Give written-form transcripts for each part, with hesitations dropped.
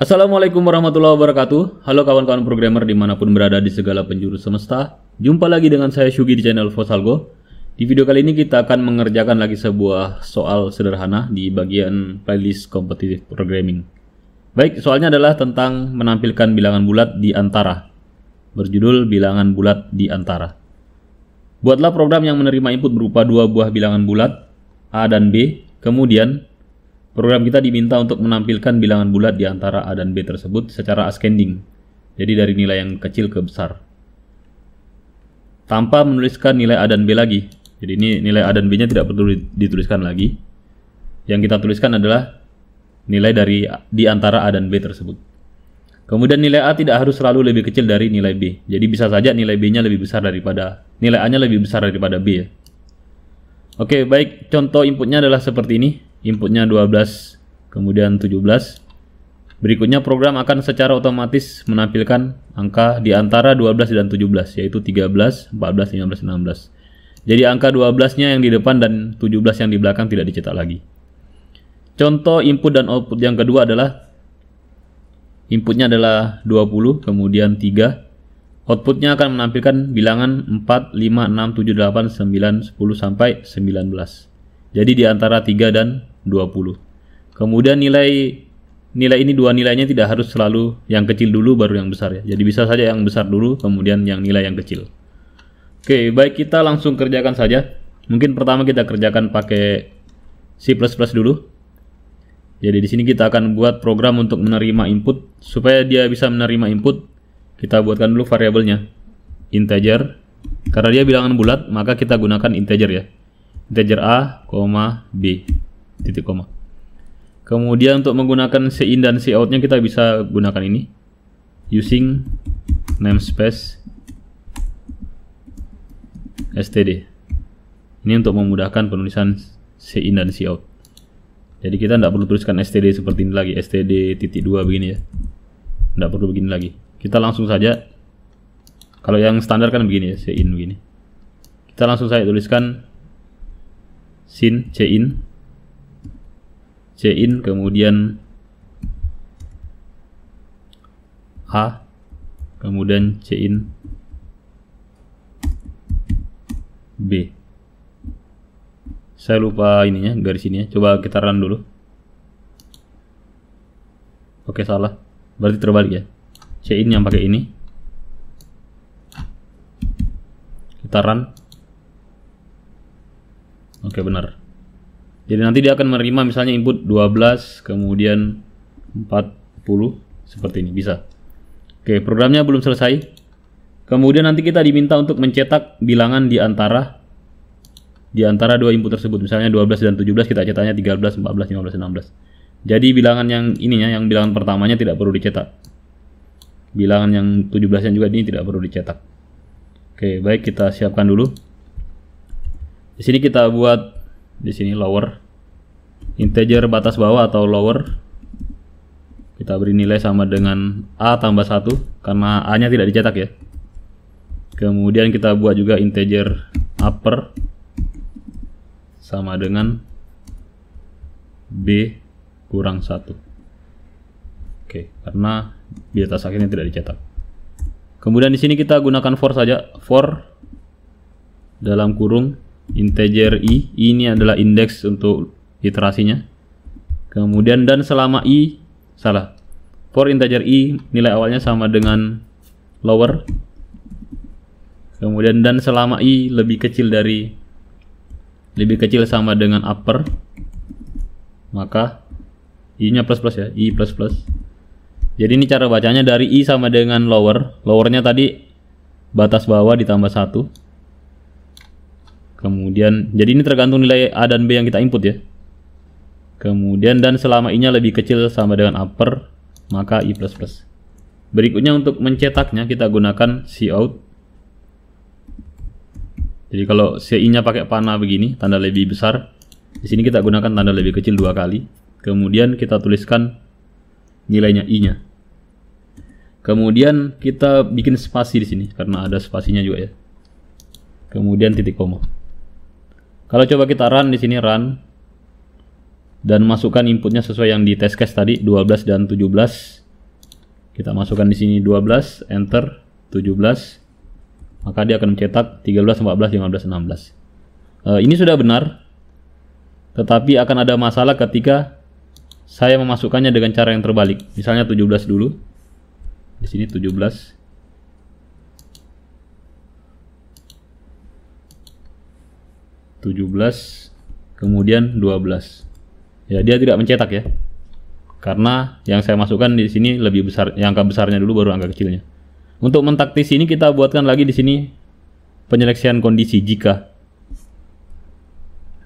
Assalamualaikum warahmatullahi wabarakatuh. Halo kawan-kawan programmer dimanapun berada di segala penjuru semesta. Jumpa lagi dengan saya Syugi di channel Fosalgo. Di video kali ini kita akan mengerjakan lagi sebuah soal sederhana di bagian playlist competitive programming. Baik, soalnya adalah tentang menampilkan bilangan bulat di antara. Berjudul bilangan bulat di antara. Buatlah program yang menerima input berupa dua buah bilangan bulat A dan B. Kemudian program kita diminta untuk menampilkan bilangan bulat di antara A dan B tersebut secara ascending. Jadi dari nilai yang kecil ke besar. Tanpa menuliskan nilai A dan B lagi. Jadi ini nilai A dan B-nya tidak perlu dituliskan lagi. Yang kita tuliskan adalah nilai dari di antara A dan B tersebut. Kemudian nilai A tidak harus selalu lebih kecil dari nilai B. Jadi bisa saja nilai B-nya lebih besar daripada nilai A-nya lebih besar daripada B ya. Oke, baik. Contoh inputnya adalah seperti ini. Inputnya 12, kemudian 17. Berikutnya program akan secara otomatis menampilkan angka di antara 12 dan 17, yaitu 13, 14, 15, 16. Jadi angka 12-nya yang di depan dan 17 yang di belakang tidak dicetak lagi. Contoh input dan output yang kedua adalah inputnya adalah 20, kemudian 3. Outputnya akan menampilkan bilangan 4, 5, 6, 7, 8, 9, 10 sampai 19. Jadi di antara 3 dan 20. Kemudian nilai ini dua nilainya tidak harus selalu yang kecil dulu baru yang besar ya. Jadi bisa saja yang besar dulu kemudian yang nilai yang kecil. Oke, baik, kita langsung kerjakan saja. Mungkin pertama kita kerjakan pakai C++ dulu. Jadi di sini kita akan buat program untuk menerima input. Supaya dia bisa menerima input, kita buatkan dulu variabelnya integer. Karena dia bilangan bulat, maka kita gunakan integer ya. Integer A, B, titik koma. Kemudian untuk menggunakan cin dan cout-nya kita bisa gunakan ini using namespace std. Ini untuk memudahkan penulisan cin dan cout. Jadi kita tidak perlu tuliskan std seperti ini lagi, std.2 begini ya. Tidak perlu begini lagi. Kita langsung saja, kalau yang standar kan begini ya, cin begini. Kita langsung saja tuliskan cin, kemudian A, kemudian cin B. Saya lupa ininya, garis ini ya. Coba kita run dulu. Oke, salah. Berarti terbalik ya. Cin yang pakai ini. Kita run. Oke, benar. Jadi nanti dia akan menerima misalnya input 12, kemudian 40, seperti ini, bisa. Oke, programnya belum selesai. Kemudian nanti kita diminta untuk mencetak bilangan di antara dua input tersebut. Misalnya 12 dan 17 kita cetaknya 13, 14, 15, 16. Jadi bilangan yang ininya, yang bilangan pertamanya tidak perlu dicetak. Bilangan yang 17-nya juga ini tidak perlu dicetak. Oke, baik, kita siapkan dulu. Di sini kita buat di sini lower integer batas bawah atau lower. Kita beri nilai sama dengan A tambah 1 karena A-nya tidak dicetak ya. Kemudian kita buat juga integer upper sama dengan B kurang 1. Oke, karena di atas akhirnya tidak dicetak. Kemudian di sini kita gunakan for saja, for dalam kurung integer i ini adalah indeks untuk iterasinya. Kemudian dan selama for integer i nilai awalnya sama dengan lower. Kemudian dan selama i lebih kecil sama dengan upper, maka i-nya plus ya, i plus. Jadi ini cara bacanya dari i sama dengan lowernya tadi batas bawah ditambah 1. Kemudian, jadi ini tergantung nilai A dan B yang kita input ya. Kemudian dan selama i-nya lebih kecil sama dengan upper, maka i++. Berikutnya untuk mencetaknya kita gunakan cout. Jadi kalau ci-nya pakai panah begini, tanda lebih besar. Di sini kita gunakan tanda lebih kecil 2 kali. Kemudian kita tuliskan nilainya i-nya. Kemudian kita bikin spasi di sini karena ada spasinya juga ya. Kemudian titik koma. Kalau coba kita run di sini, run dan masukkan inputnya sesuai yang di test case tadi, 12 dan 17. Kita masukkan di sini 12, enter 17. Maka dia akan mencetak 13, 14, 15, 16. Ini sudah benar. Tetapi akan ada masalah ketika saya memasukkannya dengan cara yang terbalik. Misalnya 17 dulu. Di sini 17. Kemudian 12. Ya, dia tidak mencetak ya. Karena yang saya masukkan di sini lebih besar, yang angka besarnya dulu baru angka kecilnya. Untuk mentaktis ini kita buatkan lagi di sini penyeleksian kondisi jika.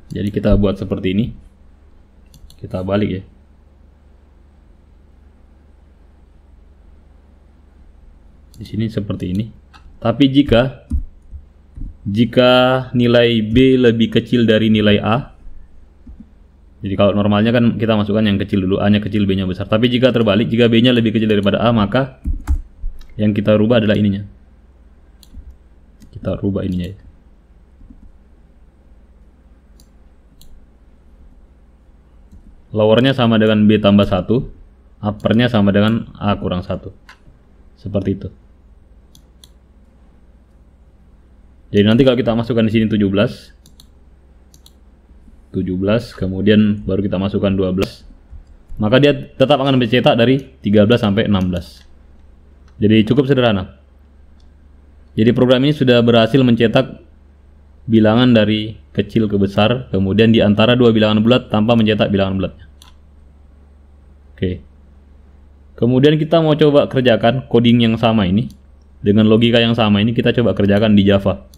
Jadi kita buat seperti ini. Kita balik ya. Di sini seperti ini. Tapi jika nilai B lebih kecil dari nilai A, jadi kalau normalnya kan kita masukkan yang kecil dulu, A-nya kecil, B-nya besar. Tapi jika terbalik, jika B-nya lebih kecil daripada A, maka yang kita rubah adalah ininya. Kita rubah ininya ya. Lowernya sama dengan B tambah 1, uppernya sama dengan A kurang 1. Seperti itu. Jadi nanti kalau kita masukkan di sini 17, kemudian baru kita masukkan 12, maka dia tetap akan mencetak dari 13 sampai 16. Jadi cukup sederhana. Jadi program ini sudah berhasil mencetak bilangan dari kecil ke besar, kemudian di antara dua bilangan bulat tanpa mencetak bilangan bulatnya. Oke. Kemudian kita mau coba kerjakan coding yang sama ini dengan logika yang sama ini, kita coba kerjakan di Java.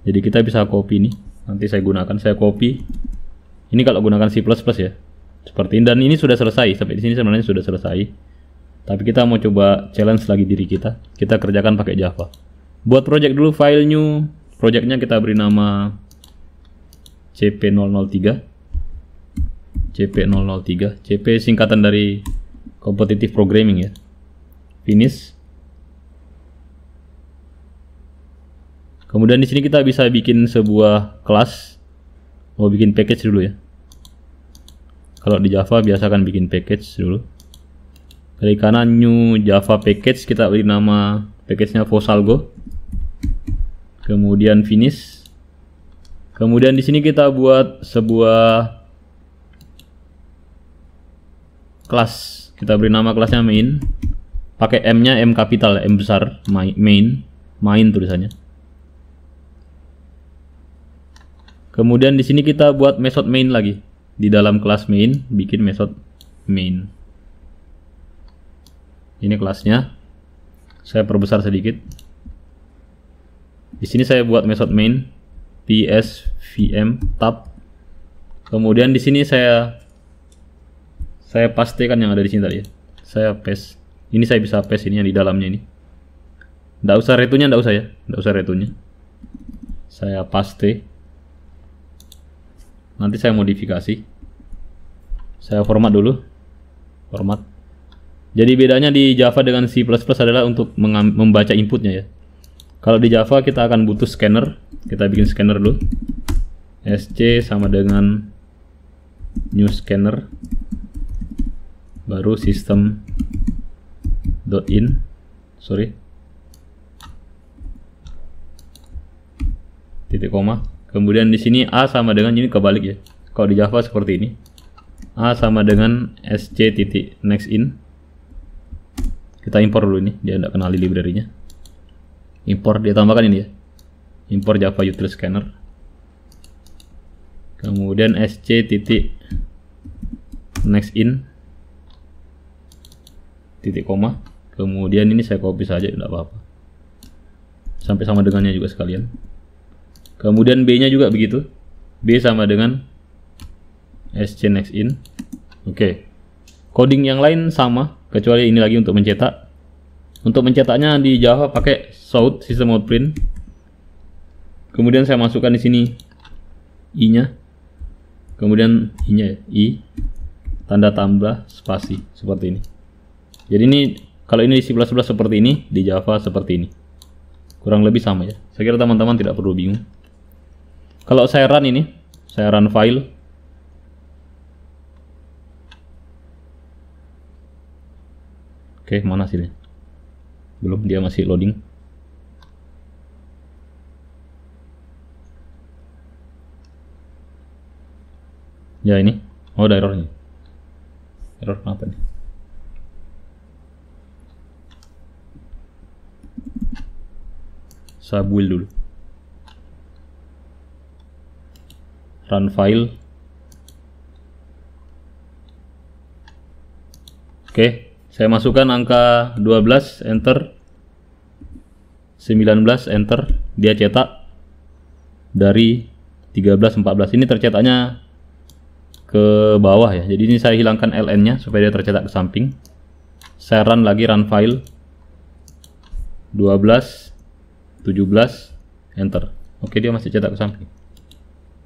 Jadi kita bisa copy ini. Nanti saya copy. Ini kalau gunakan C++ ya. Seperti ini, dan ini sudah selesai. Sampai di sini sebenarnya sudah selesai. Tapi kita mau coba challenge lagi diri kita. Kita kerjakan pakai Java. Buat project dulu, file new. Projectnya kita beri nama CP003. CP003. CP singkatan dari Competitive Programming ya. Finish. Kemudian di sini kita bisa bikin sebuah kelas. Mau bikin package dulu ya. Kalau di Java biasakan bikin package dulu. Dari kanan new Java package, kita beri nama package-nya Fosalgo. Kemudian finish. Kemudian di sini kita buat sebuah kelas. Kita beri nama kelasnya main. Pakai M-nya M kapital, M besar, main tulisannya. Kemudian di sini kita buat method main lagi. Di dalam kelas main, bikin method main. Ini kelasnya. Saya perbesar sedikit. Di sini saya buat method main psvm tab. Kemudian di sini saya pastekan yang ada di sini tadi ya. Saya paste. Ini saya bisa paste ini yang di dalamnya ini. Nggak usah return-nya, nggak usah ya. Nggak usah return-nya. Saya paste. Nanti saya modifikasi. Saya format dulu. Format. Jadi bedanya di Java dengan C++ adalah untuk membaca inputnya ya. Kalau di Java kita akan butuh scanner. Kita bikin scanner dulu. SC sama dengan new scanner. Baru system.in. Sorry. Titik koma. Kemudian di sini A sama dengan ini kebalik ya. Kalau di Java seperti ini. A sama dengan sc.nextIn. Kita impor dulu ini, dia tidak kenali library-nya. Impor, dia tambahkan ini ya. Impor Java Util Scanner. Kemudian sc.nextIn titik koma. Kemudian ini saya copy saja, tidak apa-apa. Sampai sama dengannya juga sekalian. Kemudian B-nya juga begitu. B sama dengan sc.nextIn. Oke. Coding yang lain sama, kecuali ini lagi untuk mencetak. Untuk mencetaknya di Java pakai South System Out Print. Kemudian saya masukkan di sini I-nya. Kemudian I-nya ya, I tanda tambah spasi seperti ini. Jadi ini kalau ini di C++ seperti ini, di Java seperti ini. Kurang lebih sama ya. Saya kira teman-teman tidak perlu bingung. Kalau saya run ini, saya run file. Oke, mana hasilnya? Belum, dia masih loading. Ya ini, oh ada errornya. Error apa nih? Saya build dulu. Run file. Oke, saya masukkan angka 12, enter. 19, enter. Dia cetak dari 13, 14. Ini tercetaknya ke bawah ya. Jadi ini saya hilangkan ln-nya supaya dia tercetak ke samping. Saya run lagi, run file. 12, 17, enter. Oke, dia masih cetak ke samping.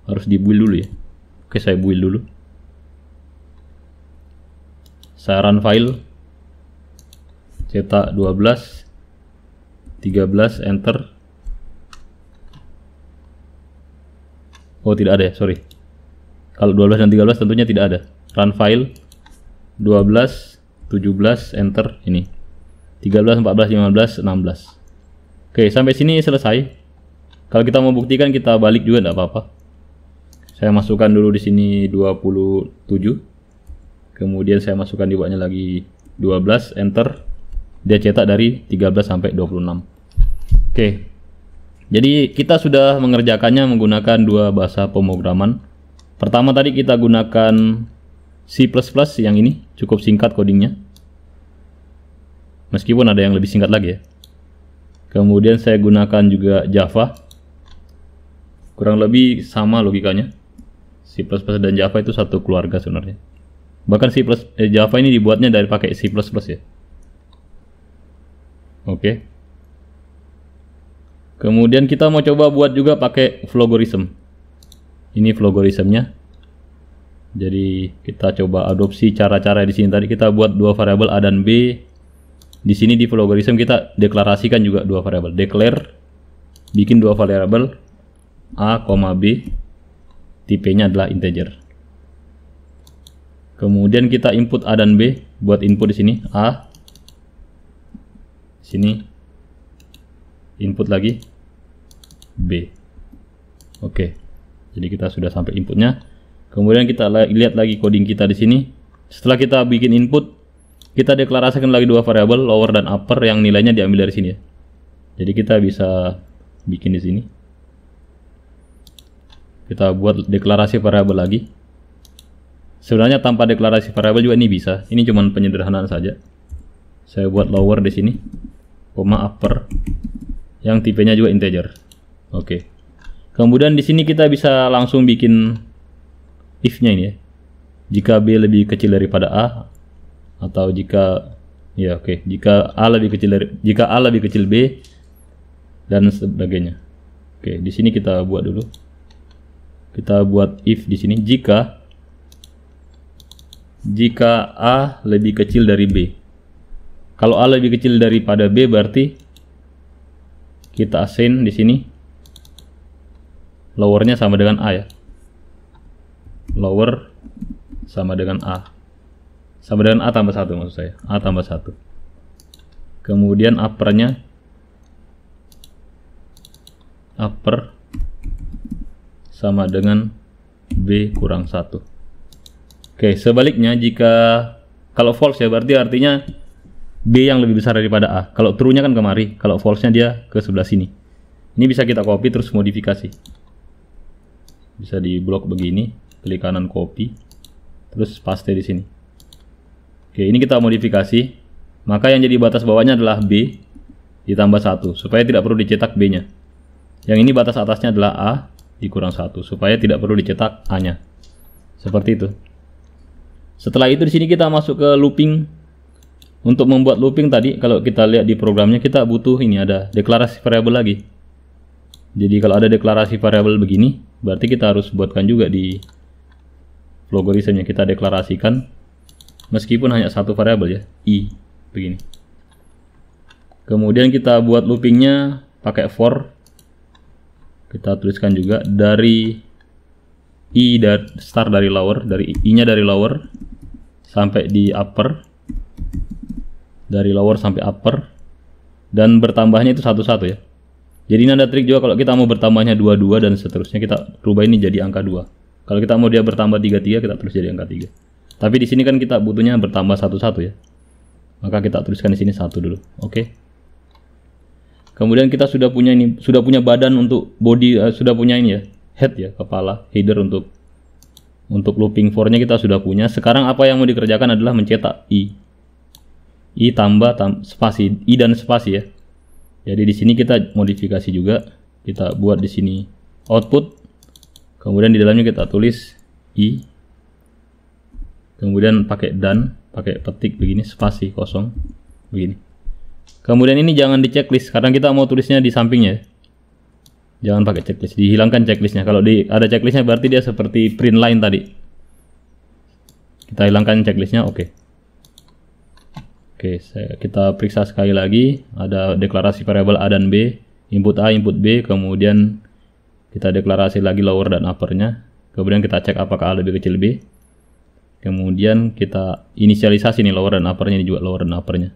Harus di build dulu ya. Oke, saya build dulu. Saya run file. Cetak 12, 13, enter. Oh, tidak ada ya, sorry. Kalau 12 dan 13 tentunya tidak ada. Run file. 12, 17, enter. Ini 13, 14, 15, 16. Oke, sampai sini selesai. Kalau kita mau buktikan, kita balik juga tidak apa-apa. Saya masukkan dulu di sini 27. Kemudian saya masukkan di bawahnya lagi 12, enter. Dia cetak dari 13 sampai 26. Oke. Jadi kita sudah mengerjakannya menggunakan dua bahasa pemrograman. Pertama tadi kita gunakan C++ yang ini, cukup singkat codingnya. Meskipun ada yang lebih singkat lagi ya. Kemudian saya gunakan juga Java. Kurang lebih sama logikanya. C++ dan Java itu satu keluarga sebenarnya. Bahkan Java ini dibuatnya dari pakai C++ ya. Oke. Kemudian kita mau coba buat juga pakai Flogorism. Ini Flogorismnya. Jadi kita coba adopsi cara-cara di sini. Tadi kita buat dua variabel A dan B. Di sini di Flogorism kita deklarasikan juga dua variabel. Declare, bikin dua variabel A, B. Tipenya adalah integer. Kemudian kita input A dan B. Buat input di sini A. Sini input lagi B. Oke. Jadi kita sudah sampai inputnya. Kemudian kita lihat lagi coding kita di sini. Setelah kita bikin input, kita deklarasikan lagi dua variabel lower dan upper yang nilainya diambil dari sini ya. Jadi kita bisa bikin di sini. Kita buat deklarasi variabel lagi. Sebenarnya tanpa deklarasi variabel juga ini bisa. Ini cuma penyederhanaan saja. Saya buat lower di sini, koma upper, yang tipenya juga integer. Oke. Kemudian di sini kita bisa langsung bikin if-nya ini ya. Jika B lebih kecil daripada A, atau jika jika A lebih kecil B, dan sebagainya. Oke, di sini kita buat dulu. Kita buat if di sini jika A lebih kecil dari B. Kalau A lebih kecil daripada B berarti kita assign di sini lowernya sama dengan A ya. Lower sama dengan A. Sama dengan A tambah 1 maksud saya. A tambah 1. Kemudian uppernya upper sama dengan B kurang 1. Oke, sebaliknya jika kalau false ya berarti artinya B yang lebih besar daripada A. Kalau true-nya kan kemari, kalau false-nya dia ke sebelah sini. Ini bisa kita copy terus modifikasi. Bisa di blok begini, klik kanan copy, terus paste di sini. Oke, ini kita modifikasi. Maka yang jadi batas bawahnya adalah B ditambah 1 supaya tidak perlu dicetak B-nya. Yang ini batas atasnya adalah A dikurang 1 supaya tidak perlu dicetak A-nya. Seperti itu. Setelah itu di sini kita masuk ke looping. Untuk membuat looping tadi kalau kita lihat di programnya kita butuh ini ada deklarasi variabel lagi. Jadi kalau ada deklarasi variabel begini, berarti kita harus buatkan juga di Flogorismnya. Kita deklarasikan meskipun hanya satu variabel ya, I begini. Kemudian kita buat loopingnya pakai for. Kita tuliskan juga dari I start dari lower, dari I-nya dari lower sampai di upper. dari lower sampai upper, dan bertambahnya itu satu-satu ya. Jadi ini ada trik juga, kalau kita mau bertambahnya 22 dan seterusnya, kita rubah ini jadi angka 2. Kalau kita mau dia bertambah 33, kita tulis jadi angka 3. Tapi di sini kan kita butuhnya bertambah satu-satu ya. Maka kita tuliskan di sini 1 dulu. Oke. Kemudian kita sudah punya ini, sudah punya badan untuk body, sudah punya ini ya, head ya, kepala, header untuk looping for-nya kita sudah punya. Sekarang apa yang mau dikerjakan adalah mencetak i tambah spasi, i dan spasi ya. Jadi di sini kita modifikasi juga, kita buat di sini output, kemudian di dalamnya kita tulis i, kemudian pakai dan, pakai petik begini, spasi kosong begini. Kemudian ini jangan di checklist karena kita mau tulisnya di sampingnya. Jangan pakai checklist, dihilangkan checklistnya. Kalau ada checklistnya berarti dia seperti print line tadi. Kita hilangkan checklistnya, oke. Oke, kita periksa sekali lagi. Ada deklarasi variabel A dan B, input A, input B, kemudian kita deklarasi lagi lower dan uppernya. Kemudian kita cek apakah A lebih kecil B. Kemudian kita inisialisasi nih lower dan uppernya, ini juga lower dan uppernya.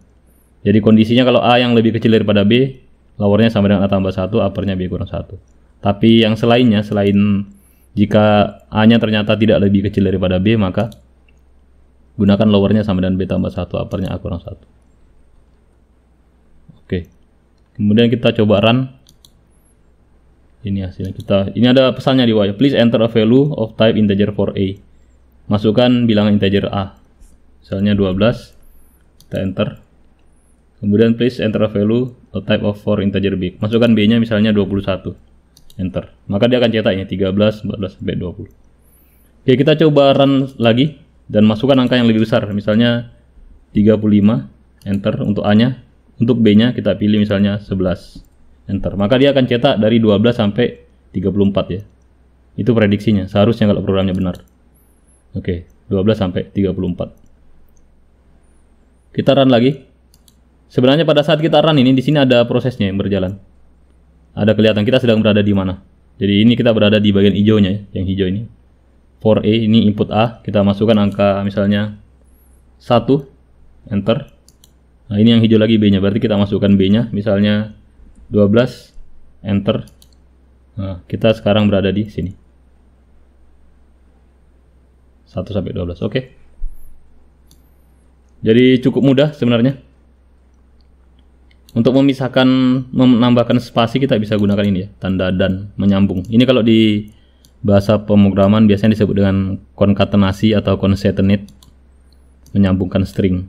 Jadi kondisinya kalau A yang lebih kecil daripada B, lowernya sama dengan A tambah 1, uppernya B kurang 1. Tapi yang selainnya, selain jika A-nya ternyata tidak lebih kecil daripada B, maka gunakan lowernya sama dengan B tambah 1, uppernya A kurang 1. Oke. Kemudian kita coba run. Ini hasilnya ini ada pesannya di bawah. Please enter a value of type integer for A. Masukkan bilangan integer A. Misalnya 12. Kita enter. Kemudian please enter a value of type of for integer B. Masukkan B-nya misalnya 21. Enter. Maka dia akan cetak ini 13, 14 sampai 20. Oke, kita coba run lagi dan masukkan angka yang lebih besar. Misalnya 35. Enter untuk A-nya. Untuk B-nya kita pilih misalnya 11. Enter. Maka dia akan cetak dari 12 sampai 34 ya. Itu prediksinya. Seharusnya kalau programnya benar. Oke, 12 sampai 34. Kita run lagi. Sebenarnya pada saat kita run ini, di sini ada prosesnya yang berjalan. Ada kelihatan kita sedang berada di mana. Jadi ini kita berada di bagian hijaunya ya, yang hijau ini. For A, ini input A, kita masukkan angka misalnya 1, enter. Nah ini yang hijau lagi B-nya, berarti kita masukkan B-nya, misalnya 12, enter. Nah kita sekarang berada di sini. 1 sampai 12, oke. Jadi cukup mudah sebenarnya. Untuk memisahkan, menambahkan spasi kita bisa gunakan ini ya, tanda dan menyambung. Ini kalau di bahasa pemrograman biasanya disebut dengan konkatenasi atau concatenate, menyambungkan string.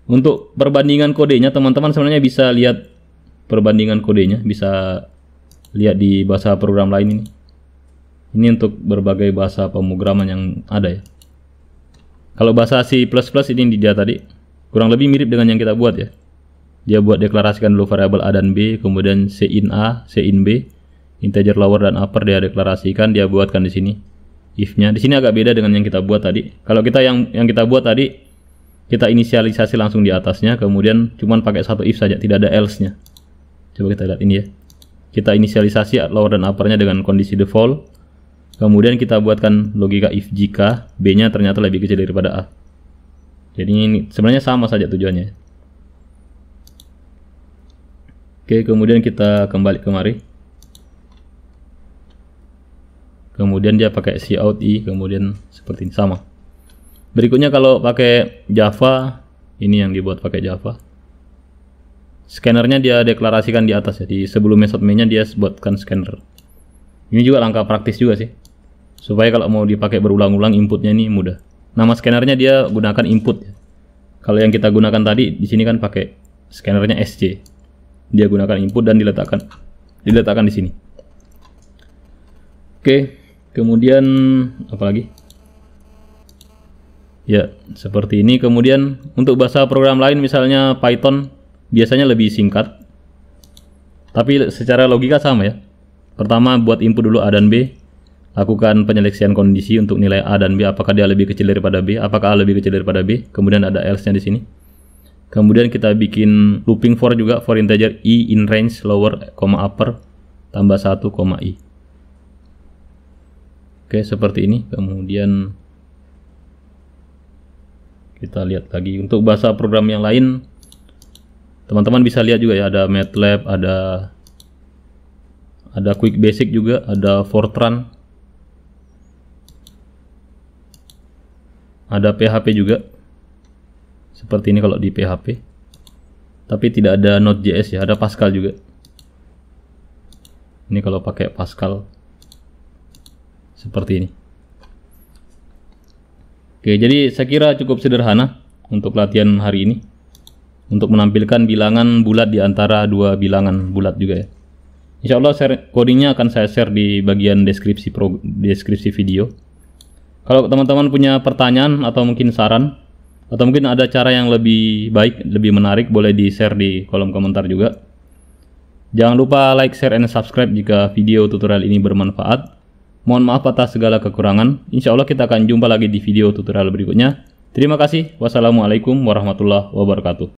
Untuk perbandingan kodenya, teman-teman sebenarnya bisa lihat perbandingan kodenya, bisa lihat di bahasa program lain ini. Ini untuk berbagai bahasa pemrograman yang ada ya. Kalau bahasa C++ ini dia tadi kurang lebih mirip dengan yang kita buat ya. Dia buat deklarasikan dulu variabel A dan B, kemudian C in A, C in B, integer lower dan upper dia deklarasikan, dia buatkan di sini if-nya. Di sini agak beda dengan yang kita buat tadi. Kalau kita yang kita buat tadi, kita inisialisasi langsung di atasnya, kemudian cuman pakai satu if saja, tidak ada else-nya. Coba kita lihat ini ya. Kita inisialisasi lower dan upper-nya dengan kondisi default. Kemudian kita buatkan logika if jika B-nya ternyata lebih kecil daripada A. Jadi ini sebenarnya sama saja tujuannya. Oke, kemudian kita kembali kemari. Kemudian dia pakai cout i, kemudian seperti ini sama. Berikutnya kalau pakai Java, ini yang dibuat pakai Java. Scannernya dia deklarasikan di atas ya, di sebelum method main-nya dia buatkan scanner. Ini juga langkah praktis juga sih. Supaya kalau mau dipakai berulang-ulang inputnya ini mudah. Nama scannernya dia gunakan input ya. Kalau yang kita gunakan tadi di sini kan pakai scannernya SC. Dia gunakan input dan diletakkan di sini. Oke, kemudian apa lagi? Ya, seperti ini. Kemudian untuk bahasa program lain misalnya Python biasanya lebih singkat. Tapi secara logika sama ya. Pertama buat input dulu A dan B. Lakukan penyeleksian kondisi untuk nilai A dan B, apakah dia lebih kecil daripada B, apakah A lebih kecil daripada B. Kemudian ada else-nya di sini. Kemudian kita bikin looping for juga, for integer i in range lower, upper, tambah 1, i. Oke, seperti ini. Kemudian kita lihat lagi. Untuk bahasa program yang lain, teman-teman bisa lihat juga ya, ada MATLAB, ada Quick Basic juga, ada Fortran, ada PHP juga. Seperti ini kalau di PHP. Tapi tidak ada Node.js ya, ada Pascal juga. Ini kalau pakai Pascal seperti ini. Oke, jadi saya kira cukup sederhana untuk latihan hari ini, untuk menampilkan bilangan bulat di antara dua bilangan bulat juga ya. Insya Allah codingnya akan saya share di bagian deskripsi video. Kalau teman-teman punya pertanyaan atau mungkin saran, atau mungkin ada cara yang lebih baik, lebih menarik, boleh di share di kolom komentar juga. Jangan lupa like, share, and subscribe jika video tutorial ini bermanfaat. Mohon maaf atas segala kekurangan. Insya Allah kita akan jumpa lagi di video tutorial berikutnya. Terima kasih. Wassalamualaikum warahmatullahi wabarakatuh.